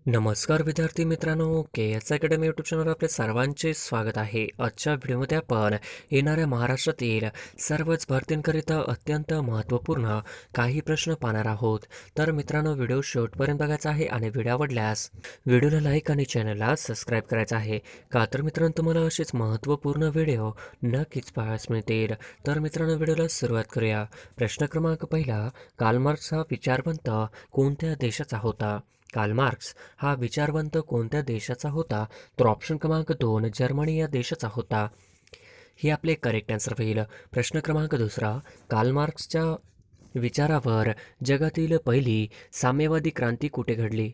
नमस्कार विद्यार्थी मित्रांनो, के एस अकॅडमी यूट्यूब चॅनलवर आपले सर्वांचे स्वागत आहे. आजच्या व्हिडिओमध्ये आपण येणाऱ्या महाराष्ट्रातील सर्वच भरतींकरिता अत्यंत महत्त्वपूर्ण काही प्रश्न पाहणार आहोत. तर मित्रांनो, व्हिडिओ शेवटपर्यंत बघायचा आहे आणि व्हिडिओ आवडल्यास व्हिडिओला लाईक आणि चॅनलला सबस्क्राईब करायचं आहे. का तर मित्रांनो, तुम्हाला असेच महत्त्वपूर्ण व्हिडिओ नक्कीच पाहायला मिळतील. तर मित्रांनो, व्हिडिओला सुरुवात करूया. प्रश्न क्रमांक पहिला, कार्ल मार्क्स हा विचारवंत कोणत्या देशाचा होता? कार्ल मार्क्स हा विचारवंत कोणत्या देशाचा होता? तर ऑप्शन क्रमांक 2 जर्मनी या देशाचा होता. ही आपले करेक्ट आन्सर होईल. प्रश्न क्रमांक दुसरा, कार्ल मार्क्सच्या विचारावर जगातील पहिली साम्यवादी क्रांती कुठे घडली?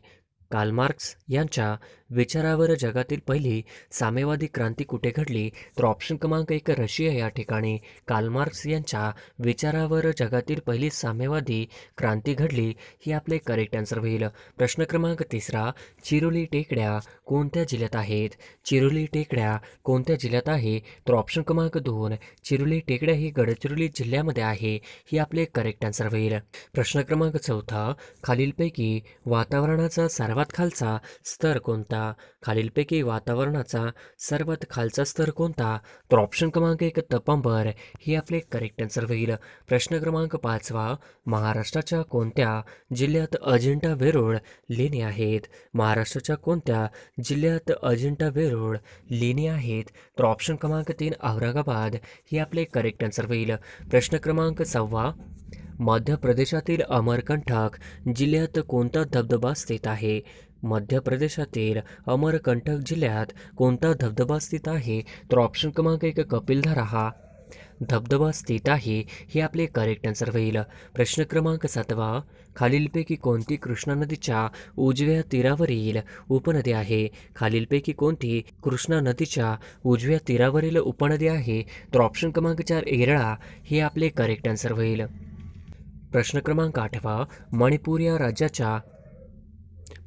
कार्ल मार्क्स यांच्या विचारावर जगातील पहिली साम्यवादी क्रांती कुठे घडली? तर ऑप्शन क्रमांक 1 रशिया या ठिकाणी कार्ल मार्क्स यांच्या विचारावर जगातील पहिली साम्यवादी क्रांती घडली. ही आपले करेक्ट आन्सर होईल. प्रश्न क्रमांक तिसरा, चिरोली टेकड्या कोणत्या जिल्ह्यात आहेत? चिरोली टेकड्या कोणत्या जिल्ह्यात आहे? तर ऑप्शन क्रमांक 2 चिरोली टेकड्या ही गडचिरोली जिल्ह्यामध्ये आहे. ही आपले करेक्ट आन्सर होईल. प्रश्न क्रमांक चौथा, खालीलपैकी वातावरणाचा सर्वात खालचा स्तर कोणता? खालीलपैकी वातावरणाचा सर्वात खालचा स्तर कोणता? तर ऑप्शन क्रमांक 1 तपंबर ही आपले करेक्ट आन्सर होईल. प्रश्न क्रमांक पाचवा, महाराष्ट्राच्या कोणत्या जिल्ह्यात अजिंठा वेरूळ लेणी आहेत? महाराष्ट्राच्या कोणत्या जिल्ह्यात अजिंठा वेरूळ लेणी आहेत? तर ऑप्शन क्रमांक 3 औरंगाबाद ही आपले करेक्ट आन्सर होईल. प्रश्न क्रमांक 6, मध्य प्रदेशातील अमरकंटक जिल्ह्यात कोणता धबधबा स्थित आहे? मध्य प्रदेशातील अमरकंटक जिल्ह्यात कोणता धबधबा स्थित आहे? तर ऑप्शन क्रमांक 1 कपिलधारा हा धबधबा स्थित आहे. हे आपले करेक्ट आन्सर होईल. प्रश्न क्रमांक 7, खालीलपैकी कोणती कृष्णा नदीच्या उजव्या तीरावरील उपनदी आहे? खालीलपैकी कोणती कृष्णा नदीच्या उजव्या तीरावरील उपनदी आहे? तर ऑप्शन क्रमांक 4 येरळा हे आपले करेक्ट आन्सर होईल. प्रश्न क्रमांक 8, मणिपूर या राज्याच्या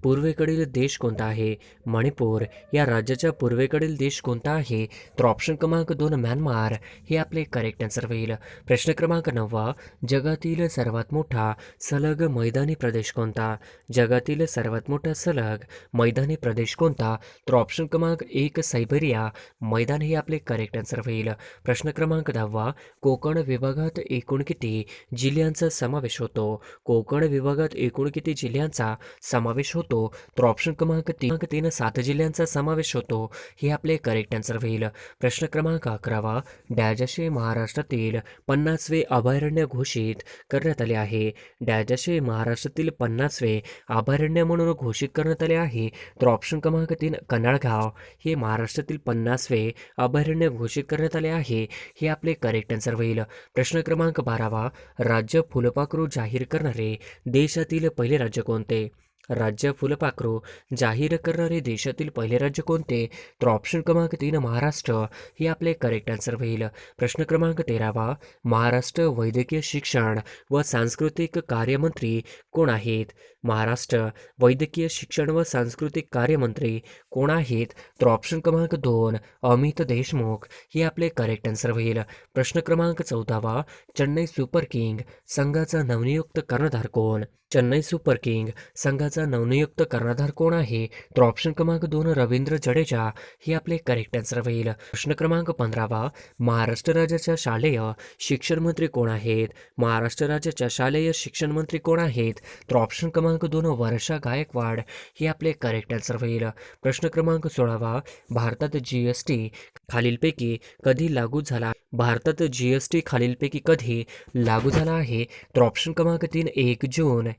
पूर्वेकडील देश कोणता आहे? मणिपूर या राज्याच्या पूर्वेकडील देश कोणता आहे? तर ऑप्शन क्रमांक 2 म्यानमार हे आपले करेक्ट आन्सर होईल. प्रश्न क्रमांक 9, जगातील सर्वात मोठा सलग मैदानी प्रदेश कोणता? जगातील सर्वात मोठा सलग मैदानी प्रदेश कोणता? तर ऑप्शन क्रमांक 1 सायबेरिया मैदान हे आपले करेक्ट आन्सर होईल. प्रश्न क्रमांक 10, कोकण विभागात एकूण किती जिल्ह्यांचा समावेश होतो? कोकण विभागात एकूण किती जिल्ह्यांचा समावेश होतो? तर ऑप्शन क्रमांक 3 7 जिल्ह्यांचा समावेश होतो. हे आपले करेक्ट आन्सर होईल. प्रश्न क्रमांक 11, डॅश असे महाराष्ट्रातील 50वे अभयारण्य घोषित करण्यात आले आहे? डॅश असे महाराष्ट्रातील 50वे अभयारण्य म्हणून घोषित करण्यात आले आहे? तर ऑप्शन क्रमांक 3 कन्हाळगाव हे महाराष्ट्रातील 50वे अभयारण्य घोषित करण्यात आले आहे. हे आपले करेक्ट आन्सर होईल. प्रश्न क्रमांक 12, राज्य फुलपाखरू जाहीर करणारे देशातील पहिले राज्य कोणते? राज्य फुलपाखरू जाहीर करणारे देशातील पहिले राज्य कोणते? तर ऑप्शन क्रमांक 3 महाराष्ट्र हे आपले करेक्ट आन्सर होईल. प्रश्न क्रमांक 13, महाराष्ट्र वैद्यकीय शिक्षण व सांस्कृतिक कार्यमंत्री कोण आहेत? महाराष्ट्र वैद्यकीय शिक्षण व सांस्कृतिक कार्यमंत्री कोण आहेत? तर ऑप्शन क्रमांक 2 अमित देशमुख हे आपले करेक्ट आन्सर होईल. प्रश्न क्रमांक 14, चेन्नई सुपर किंग संघाचा नवनियुक्त कर्णधार कोण? चेन्नई सुपर किंग संघाचा नवनियुक्त कर्णधार कोण आहे? तर ऑप्शन क्रमांक 2 रवींद्र जडेजा हे आपले करेक्ट आन्सर होईल. प्रश्न क्रमांक 15, महाराष्ट्र राज्याच्या शालेय शिक्षण मंत्री कोण आहेत? महाराष्ट्र राज्याच्या शालेय शिक्षण मंत्री कोण आहेत? तर ऑप्शन क्रमांक 2 वर्षा गायकवाड हे आपले करेक्ट आन्सर होईल. प्रश्न क्रमांक 16, भारतात जीएसटी खालीलपैकी कधी लागू झाला? भारतात जीएसटी खालीलपैकी कधी लागू झाला आहे? तर ऑप्शन क्रमांक 3 1 जून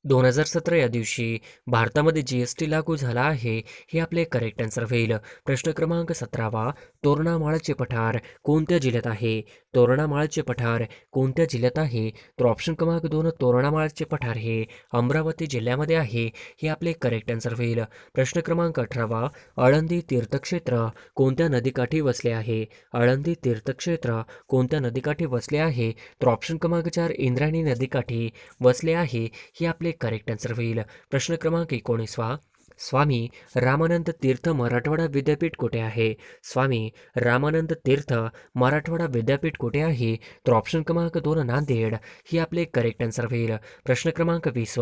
2017 या दिवशी भारतामध्ये जीएसटी लागू झाला आहे. हे आपले करेक्ट आन्सर होईल. प्रश्न क्रमांक 17, तोरणामाळचे पठार कोणत्या जिल्ह्यात आहे? तोरणामाळचे पठार कोणत्या जिल्ह्यात आहे? तर ऑप्शन क्रमांक 2 तोरणामाळचे पठार हे अमरावती जिल्ह्यामध्ये आहे. हे आपले करेक्ट आन्सर होईल. प्रश्न क्रमांक 18, आळंदी तीर्थक्षेत्र कोणत्या नदीकाठी वसले आहे? आळंदी तीर्थक्षेत्र कोणत्या नदीकाठी वसले आहे? तर ऑप्शन क्रमांक 4 इंद्रायणी नदीकाठी वसले आहे. हे आपले करेक्ट आन्सर होईल. प्रश्न क्रमांक 19, स्वामी रामानंद तीर्थ मराठवाडा विद्यापीठ कुठे आहे? स्वामी रामानंद तीर्थ मराठवाडा विद्यापीठ कुठे आहे? तर ऑप्शन क्रमांक 2 नांदेड ही आपले करेक्ट आन्सर होईल. प्रश्न क्रमांक 20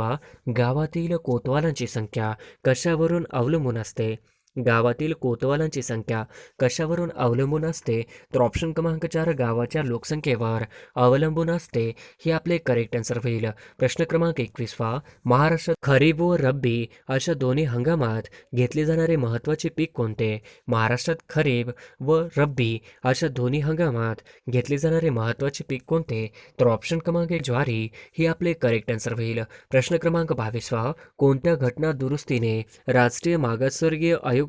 गावातील कोतवालांची संख्या कशावरून अवलंबून असते? गावातील कोतवालांची संख्या कशावरून अवलंबून असते? तर ऑप्शन क्रमांक 4 गावाच्या लोकसंख्येवर अवलंबून असते हे आपले करेक्ट आन्सर होईल. प्रश्न क्रमांक 21 महाराष्ट्रात खरीप व रब्बी अशा दोन्ही हंगामात घेतले जाणारे महत्त्वाचे पीक कोणते? महाराष्ट्रात खरीप व रब्बी अशा दोन्ही हंगामात घेतले जाणारे महत्त्वाचे पीक कोणते? तर ऑप्शन क्रमांक 1 ज्वारी ही आपले करेक्ट आन्सर होईल. प्रश्न क्रमांक 22 कोणत्या घटना दुरुस्तीने राष्ट्रीय मागासवर्गीय आयोगाला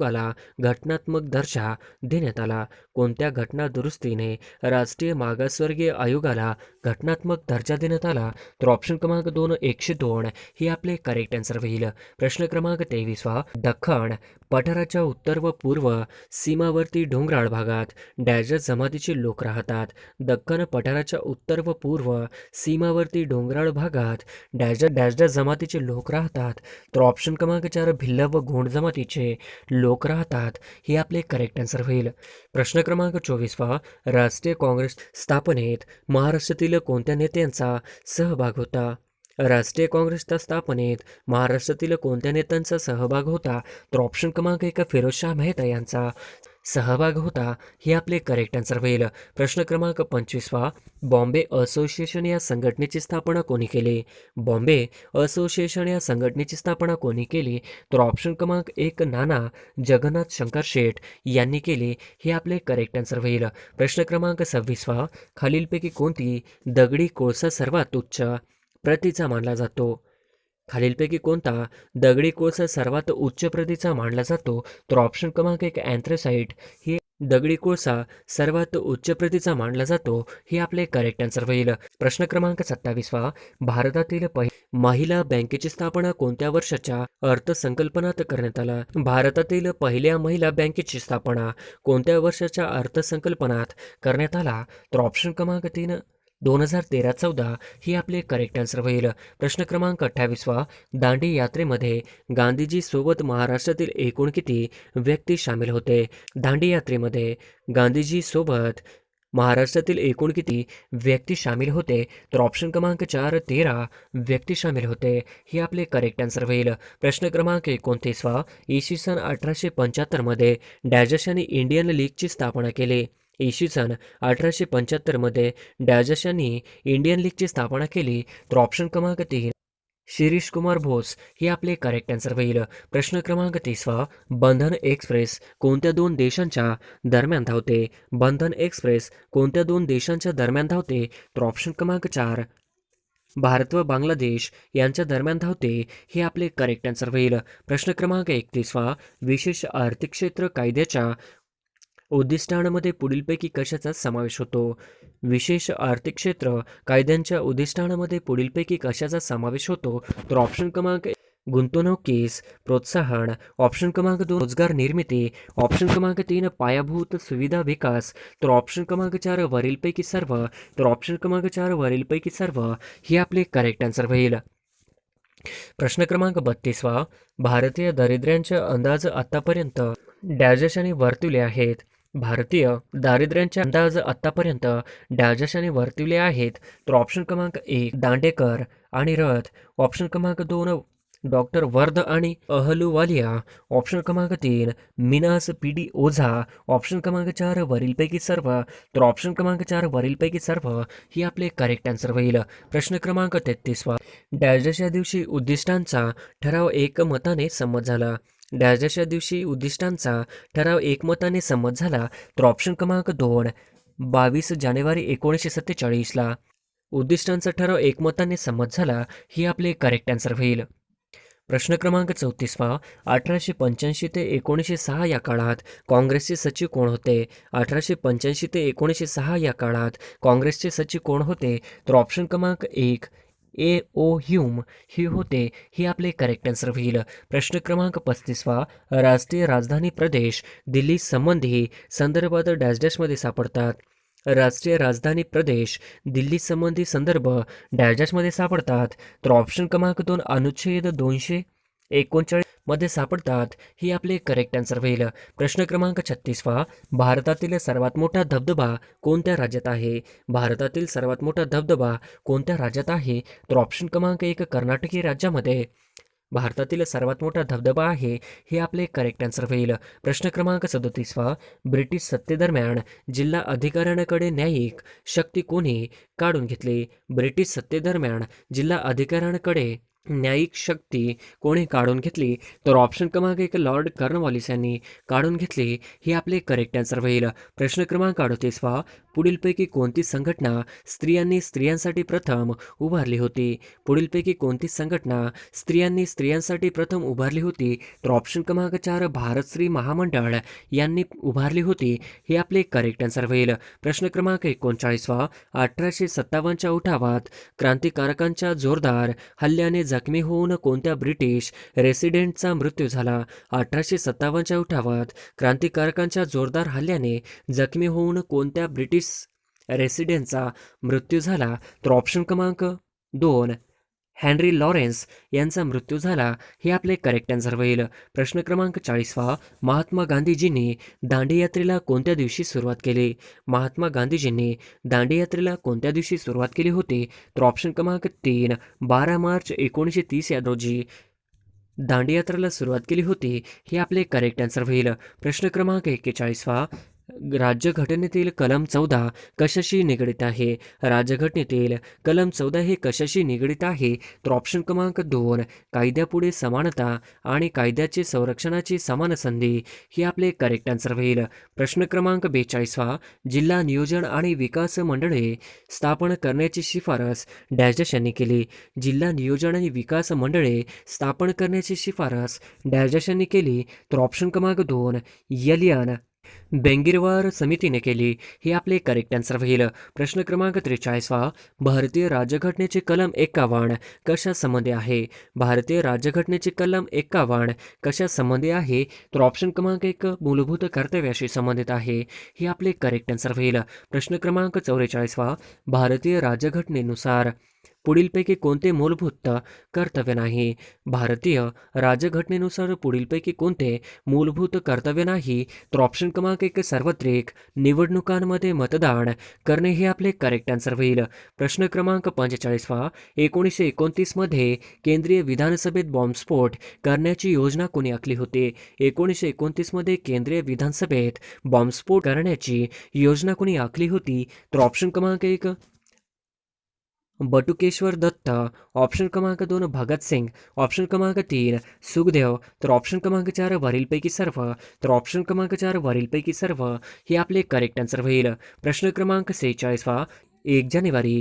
घटनात्मक दर्जा देण्यात आला? कोणत्या घटना दुरुस्तीने राष्ट्रीय मागासवर्गीय आयोगाला घटनात्मक दर्जा देण्यात आला? तर ऑप्शन क्रमांक 2 102 ही आपले करेक्ट आन्सर होईल. प्रश्न क्रमांक 23 दख्खन पठाराच्या उत्तर व पूर्व सीमावर्ती डोंगराळ भागात डॅश जमातीचे लोक राहतात. दख्खन पठाराच्या उत्तर व पूर्व सीमावर्ती डोंगराळ भागात डॅश डॅश जमातीचे लोक राहतात. तर ऑप्शन क्रमांक 4 भिल्ल व गोंड जमातीचे लोक राहतात हे आपले करेक्ट आन्सर होईल. प्रश्न क्रमांक 24 राष्ट्रीय काँग्रेस स्थापनेत महाराष्ट्रातील कोणत्या नेत्यांचा सहभाग होता? राष्ट्रीय काँग्रेसच्या स्थापनेत महाराष्ट्रातील कोणत्या नेत्यांचा सहभाग होता? तर ऑप्शन क्रमांक 1 फिरोजशाह मेहता यांचा सहभाग होता हे आपले करेक्ट आन्सर होईल. प्रश्न क्रमांक 25 बॉम्बे असोसिएशन या संघटनेची स्थापना कोणी केली? बॉम्बे असोसिएशन या संघटनेची स्थापना कोणी केली? तर ऑप्शन क्रमांक 1 नाना जगन्नाथ शंकर शेठ यांनी केली हे आपले करेक्ट आन्सर होईल. प्रश्न क्रमांक 26 खालीलपैकी कोणती दगडी कोळसा सर्वात उच्च प्रतीचा मानला जातो? खालीलपैकी कोणता दगडी कोळसा सर्वात उच्च प्रतीचा मानला जातो? तर ऑप्शन क्रमांक 1 अँथ्रासाइट ही दगडी कोळसा सर्वात उच्च प्रतीचा मानला जातो हे आपले करेक्ट आन्सर होईल. प्रश्न क्रमांक 27 भारतातील महिला बँकेची स्थापना कोणत्या वर्षाच्या अर्थसंकल्पनात करण्यात आला? भारतातील पहिल्या महिला बँकेची स्थापना कोणत्या वर्षाच्या अर्थसंकल्पनात करण्यात आला? तर ऑप्शन क्रमांक 3 2013-14 ही आपले करेक्ट आन्सर होईल. प्रश्न क्रमांक 28 दांडी यात्रेमध्ये गांधीजी सोबत महाराष्ट्रातील एकूण किती व्यक्ती सामील होते? दांडी यात्रेमध्ये गांधीजी सोबत महाराष्ट्रातील एकूण किती व्यक्ती सामील होते? तर ऑप्शन क्रमांक 4 13 व्यक्ती सामील होते हे आपले करेक्ट आन्सर होईल. प्रश्न क्रमांक 29 इसवी सन 1875 मध्ये डॅजश यांनी इंडियन लीगची स्थापना केली. इसवी सन 1875 मध्ये डॅजश यांनी इंडियन लीगची स्थापना केली. तर ऑप्शन क्रमांक 3 शिरीष कुमार बोस हे आपले करेक्ट आन्सर होईल. प्रश्न क्रमांक 30 बंधन एक्सप्रेस कोणत्या दोन देशांच्या दरम्यान धावते? बंधन एक्सप्रेस कोणत्या दोन देशांच्या दरम्यान धावते? तर ऑप्शन क्रमांक 4 भारत व बांगलादेश यांच्या दरम्यान धावते हे आपले करेक्ट आन्सर होईल. प्रश्न क्रमांक 31 विशेष आर्थिक क्षेत्र कायद्याच्या उद्दिष्टांमध्ये पुढीलपैकी कशाचा समावेश होतो? विशेष आर्थिक क्षेत्र कायद्यांच्या उद्दिष्टांमध्ये पुढीलपैकी कशाचा समावेश होतो? तर ऑप्शन क्रमांक गुंतवणुकीस प्रोत्साहन, ऑप्शन क्रमांक 2 रोजगार निर्मिती, ऑप्शन क्रमांक 3 पायाभूत सुविधा विकास, तर ऑप्शन क्रमांक 4 वरीलपैकी सर्व, तर ऑप्शन क्रमांक 4 वरीलपैकी सर्व हे आपले करेक्ट आन्सर होईल. प्रश्न क्रमांक 32 भारतीय दारिद्र्यांचे अंदाज आतापर्यंत डॅजशाने वर्तवले आहेत. भारतीय दारिद्र्यांचे अंदाज आतापर्यंत डॅजशाने वर्तवले आहेत. तर ऑप्शन क्रमांक 1 दांडेकर आणि रथ, ऑप्शन क्रमांक 2 डॉक्टर वर्ध आणि अहलुवालिया, ऑप्शन क्रमांक 3 मिनास पी.डी. ओझा, ऑप्शन क्रमांक 4 वरीलपैकी सर्व, तर ऑप्शन क्रमांक 4 वरीलपैकी सर्व ही आपले करेक्ट आन्सर होईल. प्रश्न क्रमांक 33 डॅजश या दिवशी उद्दिष्टांचा ठराव एकमताने संमत झाला. डॅजश या दिवशी उद्दिष्टांचा ठराव एकमताने संमत झाला. तर ऑप्शन क्रमांक 2 22 जानेवारी 1947 उद्दिष्टांचा ठराव एकमताने संमत झाला ही आपले करेक्ट आन्सर होईल. प्रश्न क्रमांक 34 1885 ते 1906 या काळात काँग्रेसचे सचिव कोण होते? 1885 ते 1906 या काळात काँग्रेसचे सचिव कोण होते? तर ऑप्शन क्रमांक 1 A.O. ह्यूम हे होते हे आपले करेक्ट आन्सर होईल. प्रश्न क्रमांक 35 राष्ट्रीय राजधानी प्रदेश दिल्ली संबंधी संदर्भात डॅश डॅशमध्ये सापडतात. राष्ट्रीय राजधानी प्रदेश दिल्ली संबंधी संदर्भ डॅश डॅशमध्ये सापडतात. तर ऑप्शन क्रमांक 2 अनुच्छेद 239 मध्ये सापडतात? ही आपले करेक्ट आन्सर होईल. प्रश्न क्रमांक 36वा, भारतातील सर्वात मोठा धबधबा कोणत्या राज्यात आहे? भारतातील सर्वात मोठा धबधबा कोणत्या राज्यात आहे? तर ऑप्शन क्रमांक 1 कर्नाटक या राज्यामध्ये भारतातील सर्वात मोठा धबधबा आहे. हे आपले करेक्ट आन्सर होईल. प्रश्न क्रमांक 37वा, ब्रिटिश सत्तेदरम्यान जिल्हा अधिकाऱ्यांकडे न्यायिक शक्ती कोणी काढून घेतली? ब्रिटिश सत्तेदरम्यान जिल्हा अधिकाऱ्यांकडे न्यायिक शक्ती कोणी काढून घेतली? तर ऑप्शन क्रमांक 1 लॉर्ड कॉर्नवॉलिस यांनी काढून घेतली. हे आपले करेक्ट आन्सर होईल. प्रश्न क्रमांक 38वा, पुढीलपैकी कोणती संघटना स्त्रियांसाठी प्रथम उभारली होती? पुढीलपैकी कोणती संघटना स्त्रियांसाठी प्रथम उभारली होती? तर ऑप्शन क्रमांक 4 भारत स्त्री महामंडळ यांनी उभारली होती. हे आपले करेक्ट आन्सर होईल. प्रश्न क्रमांक 39वा, 1857च्या उठावात क्रांतिकारकांच्या जोरदार हल्ल्याने जखमी होऊन कोणत्या ब्रिटिश रेसिडेंटचा मृत्यू झाला? 1857च्या उठावात क्रांतिकारकांच्या जोरदार हल्ल्याने जखमी होऊन कोणत्या ब्रिटिश रेसिडेंटचा मृत्यू झाला? तर ऑप्शन क्रमांक 2 हेनरी लॉरेन्स यांचा मृत्यू झाला. हे आपले करेक्ट आन्सर होईल. प्रश्न क्रमांक 40वा, महात्मा गांधीजींनी दांडीयात्रेला कोणत्या दिवशी सुरुवात केली? महात्मा गांधीजींनी दांडीयात्रेला कोणत्या दिवशी सुरुवात केली होती? तर ऑप्शन क्रमांक 3 12 मार्च 1930 या रोजी दांडीयात्रेला सुरुवात केली होती. हे आपले करेक्ट आन्सर होईल. प्रश्न क्रमांक 41वा, राज्यघटनेतील कलम 14 कशाशी निगडित आहे? राज्यघटनेतील कलम 14 हे कशाशी निगडित आहे? तर ऑप्शन क्रमांक 2 कायद्यापुढे समानता आणि कायद्याचे संरक्षणाची समान संधी. हे आपले करेक्ट आन्सर होईल. प्रश्न क्रमांक 42वा, जिल्हा नियोजन आणि विकास मंडळे स्थापन करण्याची शिफारस डॅश यांनी केली? जिल्हा नियोजन आणि विकास मंडळे स्थापन करण्याची शिफारस डॅश यांनी केली? तर ऑप्शन क्रमांक 2 एलियन बेंगिरवार समितीने केली. हे आपले करेक्ट आन्सर होईल. प्रश्न क्रमांक 43वा, भारतीय राज्यघटनेचे कलम 51 कशा संबंधी आहे? भारतीय राज्यघटनेचे कलम 51 कशा संबंधी आहे? तर ऑप्शन क्रमांक 1 मूलभूत कर्तव्याशी संबंधित आहे. हे आपले करेक्ट आन्सर होईल. प्रश्न क्रमांक 44वा, भारतीय राज्यघटनेनुसार पुढीलपैकी कोणते मूलभूत कर्तव्य नाही? भारतीय राज्यघटनेनुसार पुढीलपैकी कोणते मूलभूत कर्तव्य नाही? तर ऑप्शन क्रमांक 1 सार्वत्रिक निवडणुकांमध्ये मतदान करणे. हे आपले करेक्ट आन्सर होईल. प्रश्न क्रमांक 45वा, 1929 मध्ये केंद्रीय विधानसभेत बॉम्बस्फोट करण्याची योजना कोणी आखली होती? 1929 मध्ये केंद्रीय विधानसभेत बॉम्बस्फोट करण्याची योजना कोणी आखली होती? तर ऑप्शन क्रमांक 1 बटुकेश्वर दत्त, ऑप्शन क्रमांक 2 भगतसिंग, ऑप्शन क्रमांक 3 सुखदेव, तर ऑप्शन क्रमांक 4 वरीलपैकी सर्व. तर ऑप्शन क्रमांक 4 वरीलपैकी सर्व. हे आपले करेक्ट आन्सर होईल. प्रश्न क्रमांक 46वा, 1 जानेवारी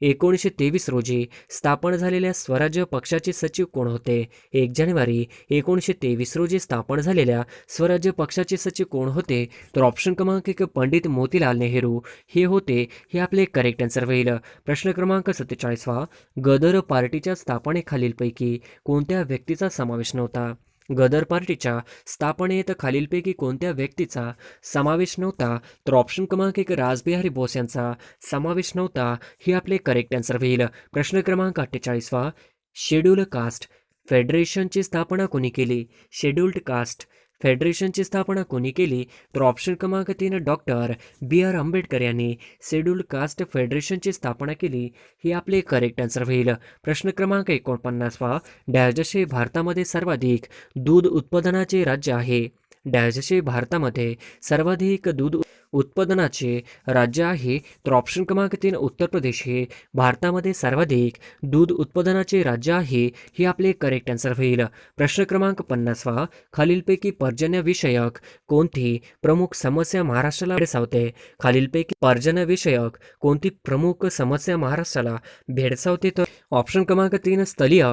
1923 रोजी स्थापन झालेल्या स्वराज्य पक्षाचे सचिव कोण होते? 1 जानेवारी 1923 रोजी स्थापन झालेल्या स्वराज्य पक्षाचे सचिव कोण होते? तर ऑप्शन क्रमांक 1 पंडित मोतीलाल नेहरू हे होते. हे आपले करेक्ट आन्सर होईल. प्रश्न क्रमांक 47वा, गदर पार्टीच्या स्थापनेखालीलपैकी कोणत्या व्यक्तीचा समावेश नव्हता? गदर पार्टीच्या स्थापनेत खालीलपैकी कोणत्या व्यक्तीचा समावेश नव्हता? तर ऑप्शन क्रमांक 1 रासबिहारी बोस यांचा समावेश नव्हता. हे आपले करेक्ट आन्सर होईल. प्रश्न क्रमांक 48वा, शेड्यूल कास्ट फेडरेशनची स्थापना कोणी केली? शेड्यूल्ड कास्ट फेडरेशनची स्थापना कोणी केली? तर ऑप्शन क्रमांक 3 डॉक्टर B.R. आंबेडकर यांनी शेड्यूल्ड कास्ट फेडरेशनची स्थापना केली. हे आपले करेक्ट आन्सर होईल. प्रश्न क्रमांक 49वा, डॅश हे भारतामध्ये सर्वाधिक दूध उत्पादनाचे राज्य आहे? डॅश हे भारतामध्ये सर्वाधिक दूध उत्पादनाचे राज्य आहे? तर ऑप्शन क्रमांक 3 उत्तर प्रदेश हे भारतामध्ये सर्वाधिक दूध उत्पादनाचे राज्य आहे. हे आपले करेक्ट आन्सर होईल. प्रश्न क्रमांक 50वा, खालीलपैकी पर्जन्यविषयक कोणती प्रमुख समस्या महाराष्ट्राला भेडसावते? खालीलपैकी पर्जन्यविषयक कोणती प्रमुख समस्या महाराष्ट्राला भेडसावते? तर ऑप्शन क्रमांक 3 स्थलीय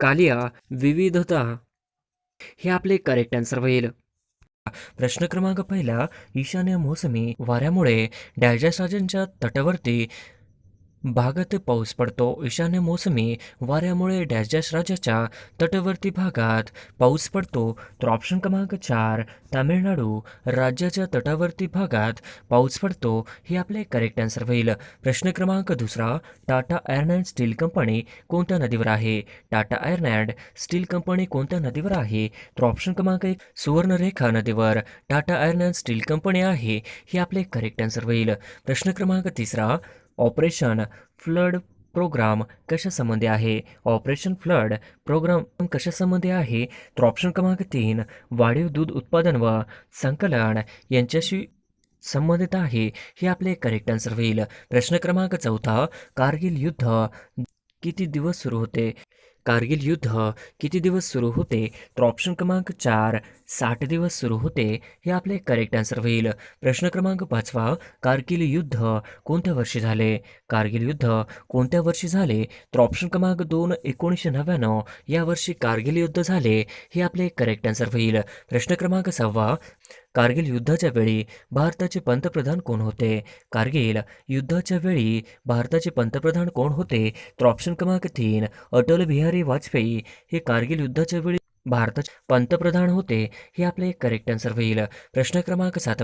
कालिया विविधता. हे आपले करेक्ट आन्सर होईल. प्रश्न क्रमांक 1, ईशान्य मोसमी वाऱ्यामुळे डॅश राजांच्या तटवर्ती भागात पाऊस पडतो. ईशान्य मोसमी वाऱ्यामुळे डॅश डॅश राज्याच्या तटवर्ती भागात पाऊस पडतो. तर ऑप्शन क्रमांक 4 तामिळनाडू राज्याच्या तटवर्ती भागात पाऊस पडतो. हे आपले करेक्ट आन्सर होईल. प्रश्न क्रमांक 2 Tata iron and still company कोणत्या नदीवर आहे? Tata iron and still company कोणत्या नदीवर आहे? तर ऑप्शन क्रमांक 1 सुवर्णरेखा नदीवर Tata iron and still company आहे. हे आपले करेक्ट आन्सर होईल. प्रश्न क्रमांक 3 ऑपरेशन फ्लड प्रोग्राम कशासंबंधी आहे? ऑपरेशन फ्लड प्रोग्राम कशासंबंधी आहे? तर ऑप्शन क्रमांक 3 वाढीव दूध उत्पादन व संकलन यांच्याशी संबंधित आहे. हे आपले करेक्ट आन्सर होईल. प्रश्न क्रमांक 4 कारगिल युद्ध किती दिवस सुरू होते? कारगिल युद्ध किती दिवस सुरू होते? तर ऑप्शन क्रमांक 4 60 दिवस सुरू होते. हे आपले करेक्ट आन्सर होईल. प्रश्न क्रमांक 5 कारगिल युद्ध कोणत्या वर्षी झाले? कारगिल युद्ध कोणत्या वर्षी झाले? तर ऑप्शन क्रमांक 2 1999 या वर्षी कारगिल युद्ध झाले. हे आपले करेक्ट आन्सर होईल. प्रश्न क्रमांक 6 कारगिल युद्धाच्या वेळी भारताचे पंतप्रधान कोण होते? कारगिल युद्धाच्या वेळी भारताचे पंतप्रधान कोण होते? तर ऑप्शन क्रमांक 3 अटल बिहारी वाजपेयी हे कारगिल युद्धाच्या वेळी भारताचे पंतप्रधान होते. हे आपले करेक्ट आन्सर होईल. प्रश्न क्रमांक 7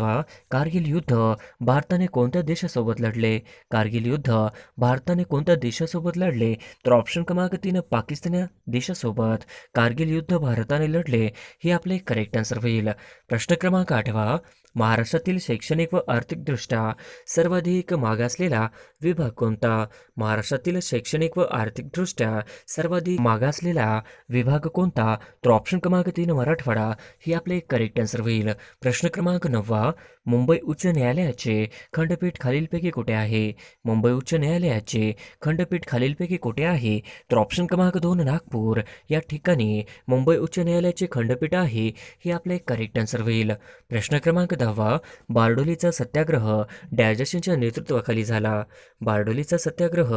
कारगिल युद्ध भारताने कोणत्या देशासोबत लढले? कारगिल युद्ध भारताने कोणत्या देशासोबत लढले? तर ऑप्शन क्रमांक 3 पाकिस्तान या देशासोबत कारगिल युद्ध भारताने लढले. हे आपले करेक्ट आन्सर होईल. प्रश्न क्रमांक 8 महाराष्ट्रातील शैक्षणिक व आर्थिकदृष्ट्या सर्वाधिक मागासलेला विभाग कोणता? महाराष्ट्रातील शैक्षणिक व आर्थिकदृष्ट्या सर्वाधिक मागासलेला विभाग कोणता? तर ऑप्शन क्रमांक 3 मराठवाडा. हे आपले करेक्ट आन्सर होईल. प्रश्न क्रमांक 9 मुंबई उच्च न्यायालयाचे खंडपीठ खालीलपैकी कुठे आहे? मुंबई उच्च न्यायालयाचे खंडपीठ खालीलपैकी कुठे आहे? तर ऑप्शन क्रमांक 2 नागपूर या ठिकाणी मुंबई उच्च न्यायालयाचे खंडपीठ आहे. हे आपले करेक्ट आन्सर होईल. प्रश्न क्रमांक 10 बारडोलीचा सत्याग्रह डॅश डॅश यांच्या नेतृत्वाखाली झाला. बारडोलीचा सत्याग्रह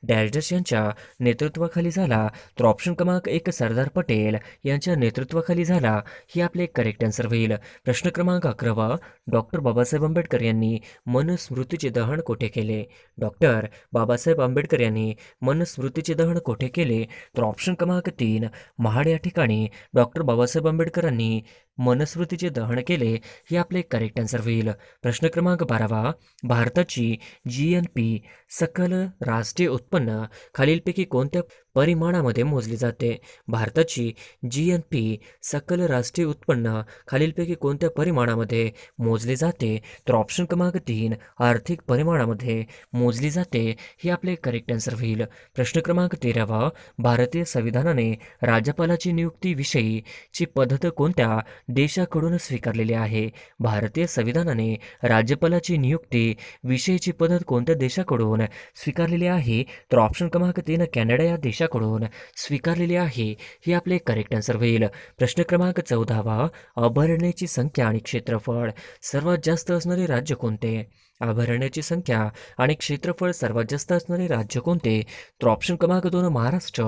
डॅश डॅश यांच्या नेतृत्वाखाली झाला. तर ऑप्शन क्रमांक 1 सरदार पटेल यांच्या नेतृत्वाखाली झाला. हे आपले करेक्ट आन्सर होईल. प्रश्न क्रमांक 11 डॉक्टर बाबासाहेब आंबेडकर यांनी मनुस्मृतीचे दहन कोठे केले? डॉक्टर बाबासाहेब आंबेडकर यांनी मनुस्मृतीचे दहन कोठे केले? तर ऑप्शन क्रमांक 3 महाड या ठिकाणी डॉक्टर बाबासाहेब आंबेडकरांनी मनुस्मृतीचे दहन केले. हे आपले करेक्ट आन्सर होईल. प्रश्न क्रमांक 12 भारताची GNP सकल राष्ट्रीय उत्पन्न खालीलपैकी कोणत्या परिमाणामध्ये मोजली जाते? भारताची GNP सकल राष्ट्रीय उत्पन्न खालीलपैकी कोणत्या परिमाणामध्ये मोजले जाते? तर ऑप्शन क्रमांक 3 आर्थिक परिमाणामध्ये मोजली जाते. हे आपले करेक्ट आन्सर होईल. प्रश्न क्रमांक 13 भारतीय संविधानाने राज्यपालाची नियुक्ती विषयीची पद्धत कोणत्या देशाकडून स्वीकारलेली आहे? भारतीय संविधानाने राज्यपालाची नियुक्ती विषयीची पद्धत कोणत्या देशाकडून स्वीकारलेली आहे? तर ऑप्शन क्रमांक 3 कॅनडा या देशाकडून स्वीकारलेली आहे. हे आपले करेक्ट आन्सर होईल. प्रश्न क्रमांक 14 अभयारण्याची संख्या आणि क्षेत्रफळ सर्वात जास्त असणारे राज्य कोणते? अभयारण्याची संख्या आणि क्षेत्रफळ सर्वात जास्त असणारे राज्य कोणते? तर ऑप्शन क्रमांक 2 महाराष्ट्र.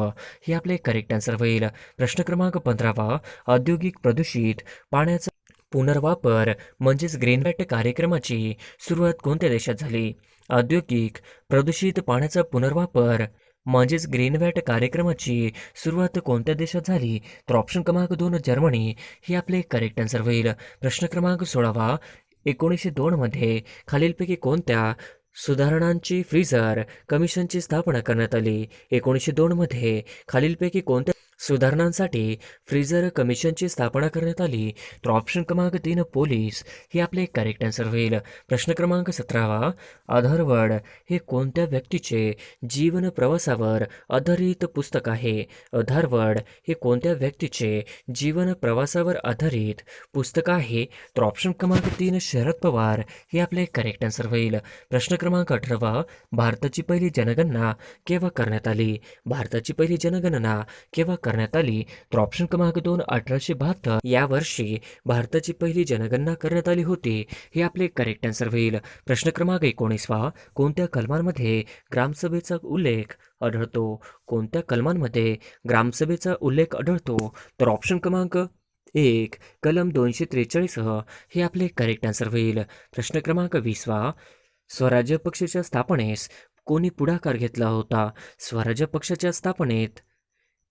हे आपले करेक्ट आन्सर होईल. प्रश्न क्रमांक 15 औद्योगिक प्रदूषित पाण्याचा पुनर्वापर म्हणजेच ग्रीनबॅट कार्यक्रमाची सुरुवात कोणत्या देशात झाली? औद्योगिक प्रदूषित पाण्याचा पुनर्वापर म्हणजेच ग्रीनवॅट कार्यक्रमाची सुरुवात कोणत्या देशात झाली? तर ऑप्शन क्रमांक 2 जर्मनी. हे आपले करेक्ट आन्सर होईल. प्रश्न क्रमांक 16 1902 मध्ये खालीलपैकी कोणत्या सुधारणांची फ्रीझर कमिशनची स्थापना करण्यात आली? 1902 मध्ये खालीलपैकी कोणत्या सुधारणांसाठी फ्रीझर कमिशनची स्थापना करण्यात आली? तर ऑप्शन क्रमांक 3 पोलीस. हे आपले करेक्ट आन्सर होईल. प्रश्न क्रमांक 17 अथर्वण हे कोणत्या व्यक्तीचे जीवन प्रवासावर आधारित पुस्तक आहे? अथर्वण हे कोणत्या व्यक्तीचे जीवन प्रवासावर आधारित पुस्तक आहे? तर ऑप्शन क्रमांक 3 शरद पवार. हे आपले करेक्ट आन्सर होईल. प्रश्न क्रमांक 18 भारताची पहिली जनगणना केव्हा करण्यात आली? भारताची पहिली जनगणना केव्हा करण्यात आली? तर ऑप्शन क्रमांक 2 1872 या वर्षी भारताची पहिली जनगणना करण्यात आली होती. हे आपले करेक्ट आन्सर होईल. प्रश्न क्रमांक 19 कोणत्या कलमांमध्ये ग्रामसभेचा उल्लेख आढळतो? कोणत्या कलमांमध्ये ग्रामसभेचा उल्लेख आढळतो? तर ऑप्शन क्रमांक 1 कलम 243 हे आपले करेक्ट आन्सर होईल. प्रश्न क्रमांक 20 स्वराज्य पक्षाच्या स्थापनेस कोणी पुढाकार घेतला होता स्वराज्य पक्षाच्या स्थापनेत?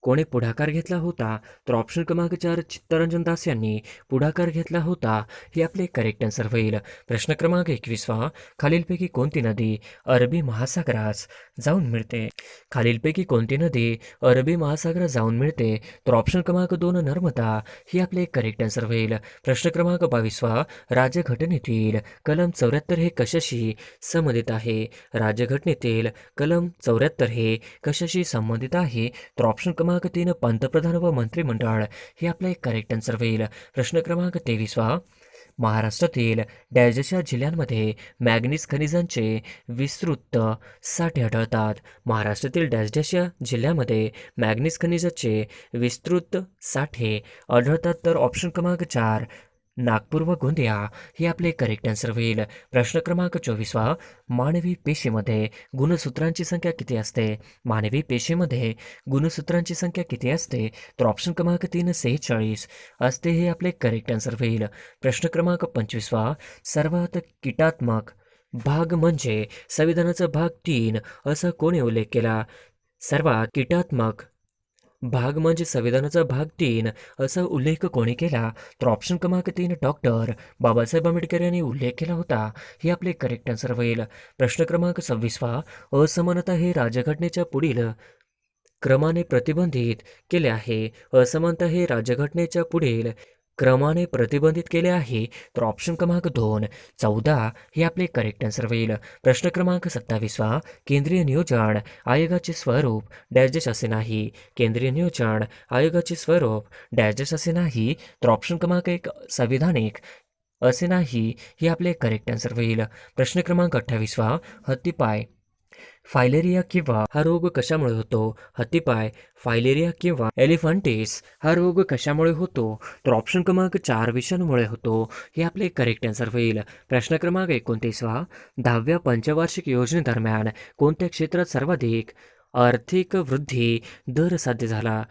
कोणी पुढाकार घेतला होता? तर ऑप्शन क्रमांक 4 चित्तरंजन दास यांनी पुढाकार घेतला होता. हे आपले करेक्ट आन्सर होईल. प्रश्न क्रमांक 21 खालीलपैकी कोणती नदी अरबी महासागरास जाऊन मिळते? खालीलपैकी कोणती नदी अरबी महासागरात जाऊन मिळते? तर ऑप्शन क्रमांक 2 नर्मदा ही आपले करेक्ट आन्सर होईल. प्रश्न क्रमांक 22 राज्यघटनेतील कलम 74 हे कशाशी संबंधित आहे? राज्यघटनेतील कलम 74 हे कशाशी संबंधित आहे? तर ऑप्शन क्रमांक 3 पंतप्रधान व मंत्रिमंडळ हे आपले करेक्ट आन्सर होईल. प्रश्न क्रमांक 23 महाराष्ट्रातील डॅशच्या जिल्ह्यांमध्ये मॅग्नीज खनिजांचे विस्तृत साठे आढळतात? महाराष्ट्रातील डॅशच्या जिल्ह्यामध्ये मॅग्नीज खनिजाचे विस्तृत साठे आढळतात. तर ऑप्शन क्रमांक 4 नागपूर व गोंदिया हे आपले करेक्ट आन्सर होईल. प्रश्न क्रमांक 24 मानवी पेशीमध्ये गुणसूत्रांची संख्या किती असते? मानवी पेशीमध्ये गुणसूत्रांची संख्या किती असते? तर ऑप्शन क्रमांक 3 46 असते. हे आपले करेक्ट आन्सर होईल. प्रश्न क्रमांक 25 सर्वात कीटात्मक भाग म्हणजे संविधानाचा भाग 3 असा कोणी उल्लेख केला? सर्वात कीटात्मक भाग म्हणजे संविधानाचा भाग 3 असा उल्लेख कोणी केला? तर ऑप्शन क्रमांक 3 डॉक्टर बाबासाहेब आंबेडकर यांनी उल्लेख केला होता. हे आपले करेक्ट आन्सर होईल. प्रश्न क्रमांक 26 असमानता हे राज्यघटनेच्या पुढील क्रमाने प्रतिबंधित केले आहे? असमानता हे राज्यघटनेच्या पुढील क्रमाने प्रतिबंधित केले आहे. तर ऑप्शन क्रमांक 2 14 हे आपले करेक्ट आन्सर होईल. प्रश्न क्रमांक 27 केंद्रीय नियोजन आयोगाचे स्वरूप डॅश असे नाही? केंद्रीय नियोजन आयोगाचे स्वरूप डॅश असे नाही? तर ऑप्शन क्रमांक 1 संविधानिक असे नाही. हे आपले करेक्ट आन्सर होईल. प्रश्न क्रमांक 28 हत्तीपाय फायलेरिया किंवा हा रोग कशामुळे होतो? हत्तीपाय फायलेरिया किंवा एलिफंटिस हा रोग कशामुळे होतो? तर ऑप्शन क्रमांक 4 विषाणूमुळे होतो. हे आपले करेक्ट आन्सर होईल. प्रश्न क्रमांक 29 10व्या पंचवार्षिक योजनेदरम्यान कोणत्या क्षेत्रात सर्वाधिक आर्थिक वृद्धी दर साध्य झाला?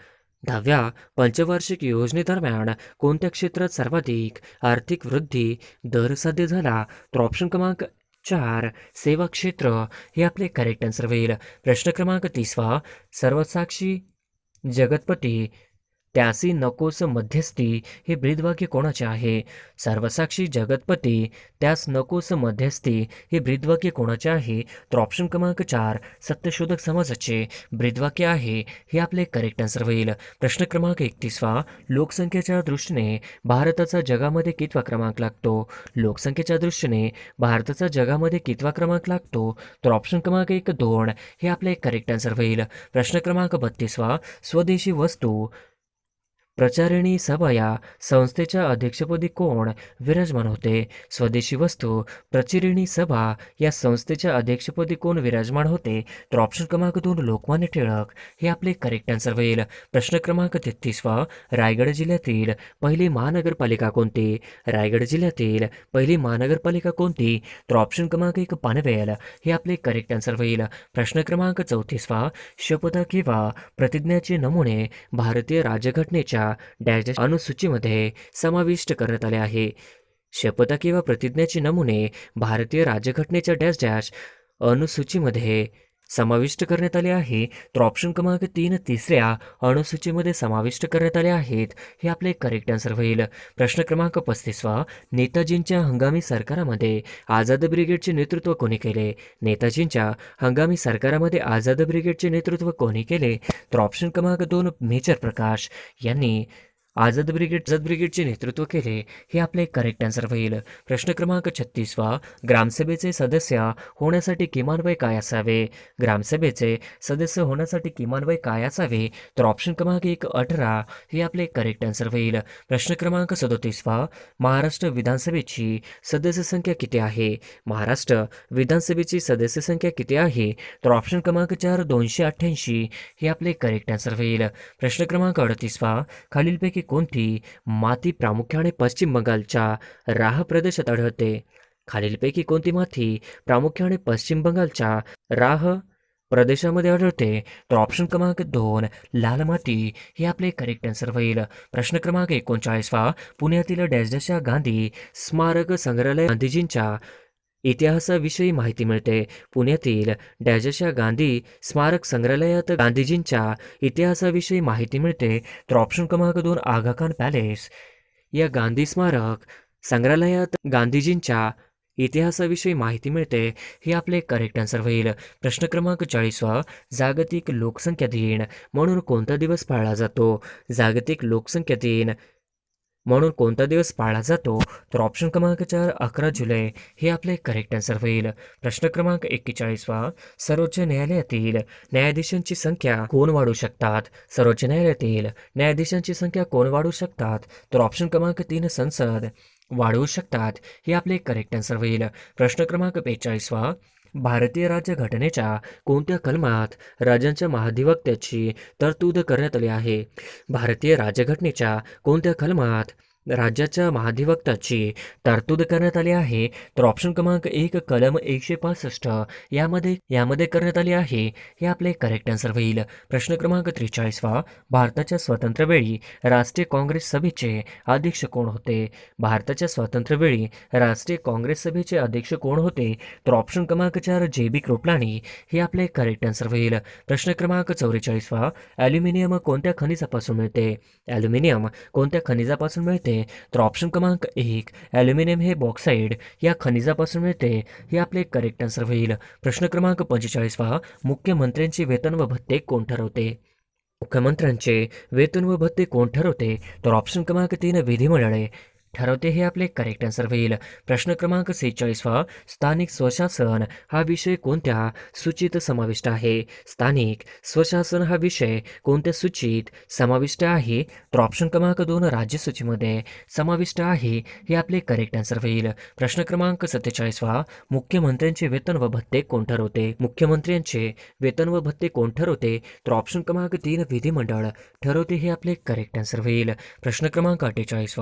10व्या पंचवार्षिक योजनेदरम्यान कोणत्या क्षेत्रात सर्वाधिक आर्थिक वृद्धी दर साध्य झाला? तर ऑप्शन क्रमांक 4 सेवा क्षेत्र हे आपले करेक्ट आन्सर होईल. प्रश्न क्रमांक 30 सर्वसाक्षी जगतपती त्यासी नकोस मध्यस्थी हे ब्रीदवाक्य कोणाचे आहे? सर्वसाक्षी जगतपती त्यास नकोस मध्यस्थी हे ब्रीदवाक्य कोणाचे आहे? तर ऑप्शन क्रमांक 4 सत्यशोधक समाजाचे ब्रीदवाक्य आहे. हे आपले करेक्ट आन्सर होईल. प्रश्न क्रमांक 31 लोकसंख्येच्या दृष्टीने भारताचा जगामध्ये कितवा क्रमांक लागतो? लोकसंख्येच्या दृष्टीने भारताचा जगामध्ये कितवा क्रमांक लागतो? तर ऑप्शन क्रमांक 1 2 हे आपले करेक्ट आन्सर होईल. प्रश्न क्रमांक 32 स्वदेशी वस्तू प्रचारिणी सभा या संस्थेच्या अध्यक्षपदी कोण विराजमान होते? स्वदेशी वस्तू प्रचारिणी सभा या संस्थेच्या अध्यक्षपदी कोण विराजमान होते? तर ऑप्शन क्रमांक 2 लोकमान्य टिळक हे आपले करेक्ट आन्सर होईल. प्रश्न क्रमांक 33 रायगड जिल्ह्यातील पहिली महानगरपालिका कोणती? रायगड जिल्ह्यातील पहिली महानगरपालिका कोणती? तर ऑप्शन क्रमांक 1 पनवेल हे आपले करेक्ट आन्सर होईल. प्रश्न क्रमांक 34 शपथ किंवा प्रतिज्ञाचे नमुने भारतीय राज्यघटनेच्या डॅश अनुसूचीमध्ये समाविष्ट करण्यात आले आहे? शपथ किंवा प्रतिज्ञाचे नमुने भारतीय राज्यघटनेच्या डॅश डॅश अनुसूचीमध्ये समाविष्ट करण्यात आले आहे. तर ऑप्शन क्रमांक 3 तिसऱ्या अनुसूचीमध्ये समाविष्ट करण्यात आले आहेत. हे आपले करेक्ट आन्सर होईल. प्रश्न क्रमांक 35 नेताजींच्या हंगामी सरकारामध्ये आझाद ब्रिगेडचे नेतृत्व कोणी केले? नेताजींच्या हंगामी सरकारामध्ये आझाद ब्रिगेडचे नेतृत्व कोणी केले? तर ऑप्शन क्रमांक 2 मेजर प्रकाश यांनी आझाद ब्रिगेडचे नेतृत्व केले. हे आपले करेक्ट आन्सर होईल. प्रश्न क्रमांक 36 ग्रामसभेचे सदस्य होण्यासाठी किमान वय काय असावे? ग्रामसभेचे सदस्य होण्यासाठी किमान वय काय असावे? तर ऑप्शन क्रमांक 1 18 हे आपले करेक्ट आन्सर होईल. प्रश्न क्रमांक 37 महाराष्ट्र विधानसभेची सदस्य संख्या किती आहे? महाराष्ट्र विधानसभेची सदस्य संख्या किती आहे? तर ऑप्शन क्रमांक 4 288 हे आपले करेक्ट आन्सर होईल. प्रश्न क्रमांक 38 खालीलपैकी कोणती माती प्रामुख्याने पश्चिम बंगालच्या राह प्रदेशात आढळते? खालीलपैकी कोणती माती प्रामुख्याने पश्चिम बंगालच्या राह प्रदेशामध्ये आढळते? तर ऑप्शन क्रमांक 2 लाल माती हे आपले करेक्ट आन्सर होईल. प्रश्न क्रमांक 39 पुण्यातील डॅश डॅश गांधी स्मारक संग्रहालय गांधीजींच्या इतिहासाविषयी माहिती मिळते. पुण्यातील डॅजच्या गांधी स्मारक संग्रहालयात गांधीजींच्या इतिहासाविषयी माहिती मिळते. तर ऑप्शन क्रमांक 2 आगा खान पॅलेस या गांधी स्मारक संग्रहालयात गांधीजींच्या इतिहासाविषयी माहिती मिळते. हे आपले करेक्ट आन्सर होईल. प्रश्न क्रमांक 40 जागतिक लोकसंख्या दिन म्हणून कोणता दिवस पाळला जातो? जागतिक लोकसंख्या दिन म्हणून कोणता दिवस पाळला जातो? तर ऑप्शन क्रमांक 4 11 जुलै हे आपले करेक्ट आन्सर होईल. प्रश्न क्रमांक 41 सर्वोच्च न्यायालयातील न्यायाधीशांची संख्या कोण वाढवू शकतात? सर्वोच्च न्यायालयातील न्यायाधीशांची संख्या कोण वाढवू शकतात? तर ऑप्शन क्रमांक 3 संसद वाढवू शकतात हे आपले करेक्ट आन्सर होईल. प्रश्न क्रमांक 45 भारतीय राज्यघटनेच्या कोणत्या कलमात राज्यांच्या महाधिवक्त्याची तरतूद करण्यात आली आहे? भारतीय राज्यघटनेच्या कोणत्या कलमात राज्याच्या महाधिवक्त्याची तरतूद करण्यात आली आहे? तर ऑप्शन क्रमांक 1 कलम 165 यामध्ये करण्यात आली आहे. हे आपले करेक्ट आन्सर होईल. प्रश्न क्रमांक 43 भारताच्या स्वातंत्र्यवेळी राष्ट्रीय काँग्रेस सभेचे अध्यक्ष कोण होते? भारताच्या स्वातंत्र्यवेळी राष्ट्रीय काँग्रेस सभेचे अध्यक्ष कोण होते? तर ऑप्शन क्रमांक 4 जे.बी. कृपलानी हे आपले करेक्ट आन्सर होईल. प्रश्न क्रमांक 44 ॲल्युमिनियम कोणत्या खनिजापासून मिळते? ॲल्युमिनियम कोणत्या खनिजापासून मिळते? तर ऑप्शन क्रमांक 1 ॲल्युमिनियम हे बॉक्साईड या खनिजापासून मिळते. हे आपले करेक्ट आन्सर होईल. प्रश्न क्रमांक 45 मुख्यमंत्र्यांचे वेतन व भत्ते कोण ठरवते? मुख्यमंत्र्यांचे वेतन व भत्ते कोण ठरवते? तर ऑप्शन क्रमांक 3 विधिमंडळे ठरवते. हे आपले करेक्ट आन्सर होईल. प्रश्न क्रमांक 46 स्थानिक स्वशासन हा विषय कोणत्या सूचीत समाविष्ट आहे? स्थानिक स्वशासन हा विषय कोणत्या सूचीत समाविष्ट आहे? तर ऑप्शन क्रमांक 2 राज्य सूचीमध्ये समाविष्ट आहे. हे आपले करेक्ट आन्सर होईल. प्रश्न क्रमांक 47 मुख्यमंत्र्यांचे वेतन व भत्ते कोण ठरवते? मुख्यमंत्र्यांचे वेतन व भत्ते कोण ठरवते? तर ऑप्शन क्रमांक 3 विधिमंडळ ठरवते. हे आपले करेक्ट आन्सर होईल. प्रश्न क्रमांक 48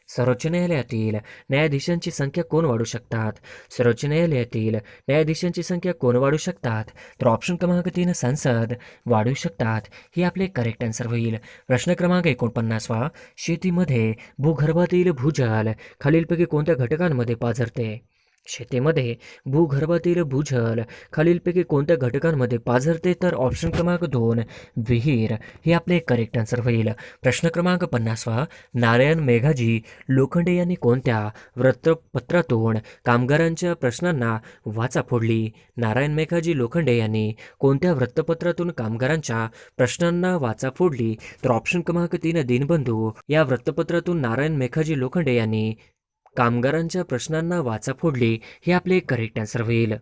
सर्वोच्च न्यायालयातील न्यायाधीशांची संख्या कोण वाढू शकतात? सर्वोच्च न्यायालयातील न्यायाधीशांची संख्या कोण वाढू शकतात? तर ऑप्शन क्रमांक 3 संसद वाढू शकतात. हे आपले करेक्ट आन्सर होईल. प्रश्न क्रमांक 49 शेतीमध्ये भूगर्भातील भूजल खालीलपैकी कोणत्या घटकांमध्ये पाझरते? शेतीमध्ये भूगर्भातील भूजल खालीलपैकी कोणत्या घटकांमध्ये पाझरते? तर ऑप्शन क्रमांक 2 विहीर हे आपले करेक्ट आन्सर होईल. प्रश्न क्रमांक 50 नारायण मेघाजी लोखंडे यांनी कोणत्या वृत्तपत्रातून कामगारांच्या प्रश्नांना वाचा फोडली? नारायण मेघाजी लोखंडे यांनी कोणत्या वृत्तपत्रातून कामगारांच्या प्रश्नांना वाचा फोडली? तर ऑप्शन क्रमांक 3 दिनबंधू या वृत्तपत्रातून नारायण मेघाजी लोखंडे यांनी कामगारांच्या प्रश्नांना वाचा फोडली. हे आपले करेक्ट आन्सर होईल.